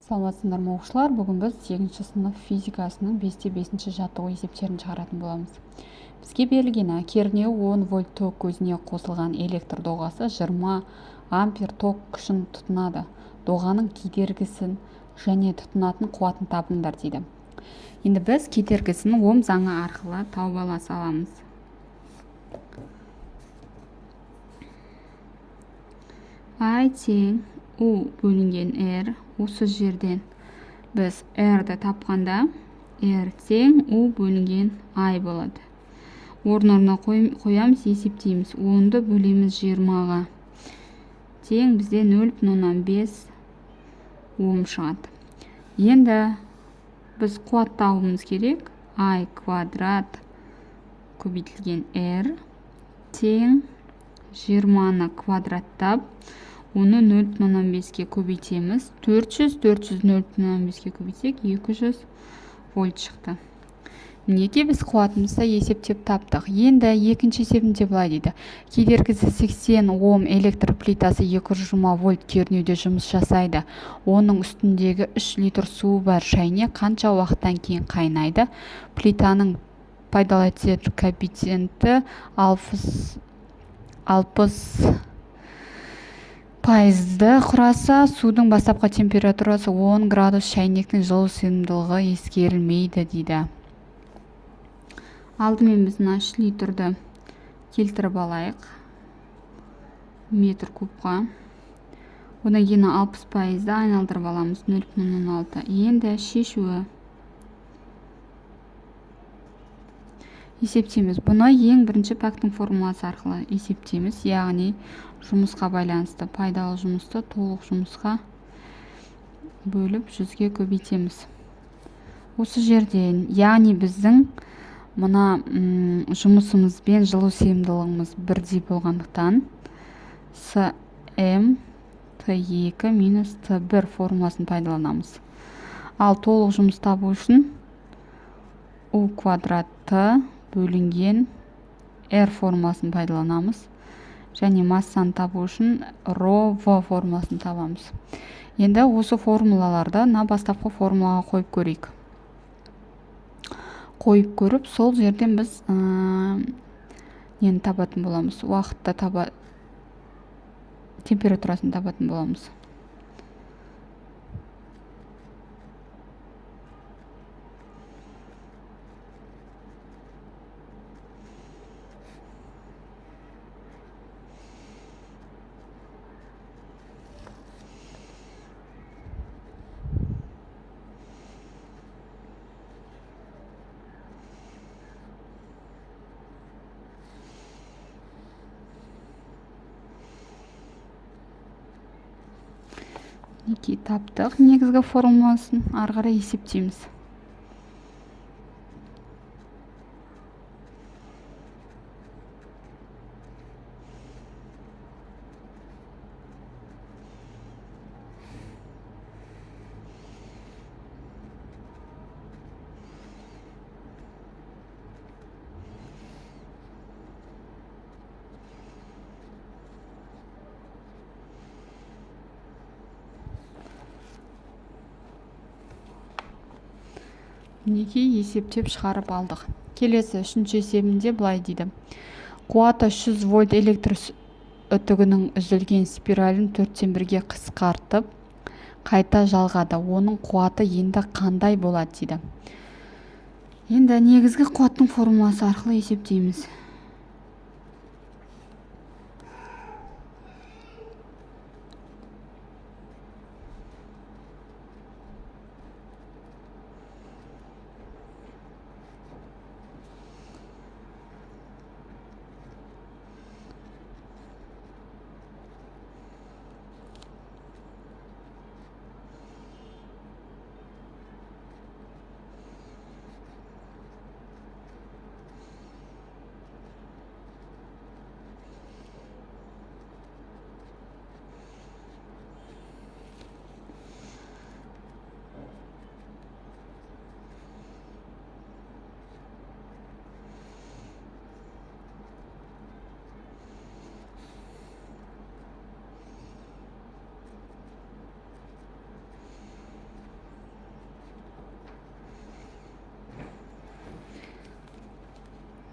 Саламатсыздар ма оқушылар, бүгін біз 8-ші сынып физикасының 5-те 5 жаттығу есептерін шығаратын боламыз. Бізге берілген кернеуі 10 вольт ток көзіне қосылған электр доғасы 20 ампер ток күшін тұтынады. Доғаның кедергісін және тұтынатын қуатын табыңдар дейді. Енді біз кедергісін Ом заңы арқылы тауып ала саламыз. I тең U бөлінген R. Осы жерден біз R-ді тапқанда R тең U бөлінген I болады. Орнына қоямыз, есептейміз. 10-ды бөлеміз 20-ға. Тең бізде 0,5 Ом шығады. Енді біз қуат табуымыз керек. I квадрат көбейтілген R тең 20-ны квадраттап, оны 0,5-ке көбейтеміз. 400 0,5-ке көбейтсек 200 вольт шықты. Неге біз қуатымызды есептеп таптық. Енді екінші есебінде былай дейді. Кедергісі 80 Ом электр плитасы 220 вольт кернеуде жұмыс жасайды. Оның үстіндегі 3 литр суы бар шайнек қанша уақыттан кейін қайнайды? Плитаның пайдаланылатын коэффициенті 60% құраса, судың бастапқы температурасы 10 градус, шайнектің жылу сыйымдылығы ескерілмейді дейді. Алдымен біз 3 литрді келтіріп алайық. Метр кубқа. Одан кейін 60%-ды айналдырып аламыз. 0,6. Енді шешуі. Есептейміз. Бұны ең бірінші пәктің формуласы арқылы есептейміз. Яғни жұмысқа байланысты пайдалы жұмысты толық жұмысқа бөліп 100-ге көбейтеміз. Осы жерден, яғни біздің мына жұмысымыз бен жылу сыйымдылығымыз бірдей болғандықтан См Т2 минус Т1 формуласын пайдаланамыз. Ал толық жұмыс табу үшін У квадратты бөлінген R формуласын пайдаланамыз. Және массаны табу үшін ρ В формуласын табамыз. Енді осы формулаларды бастапқы формулаға қойып көрейік. Қойып көріп, сол жерден біз нені табатын боламыз? Уақытты температурасын табатын боламыз. Неке таптық. Негізгі формуласын ары қарай есептейміз. Неге есептеп шығарып алдық. Келесі үшінші есебінде былай дейді. Қуаты 100 вольт электр үтігінің үзілген спиралін 4-1-ге қысқартып, қайта жалғады. Оның қуаты енді қандай болады дейді. Енді негізгі қуаттың формуласы арқылы есептейміз.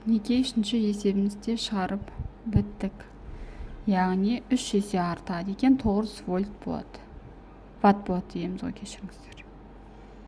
мінекей үшінші есебімізде шығарып біттік. Яғни 3 есе артады екен, 9 вольт болады. Ватт болады дейміз ғой, кешіріңіздер.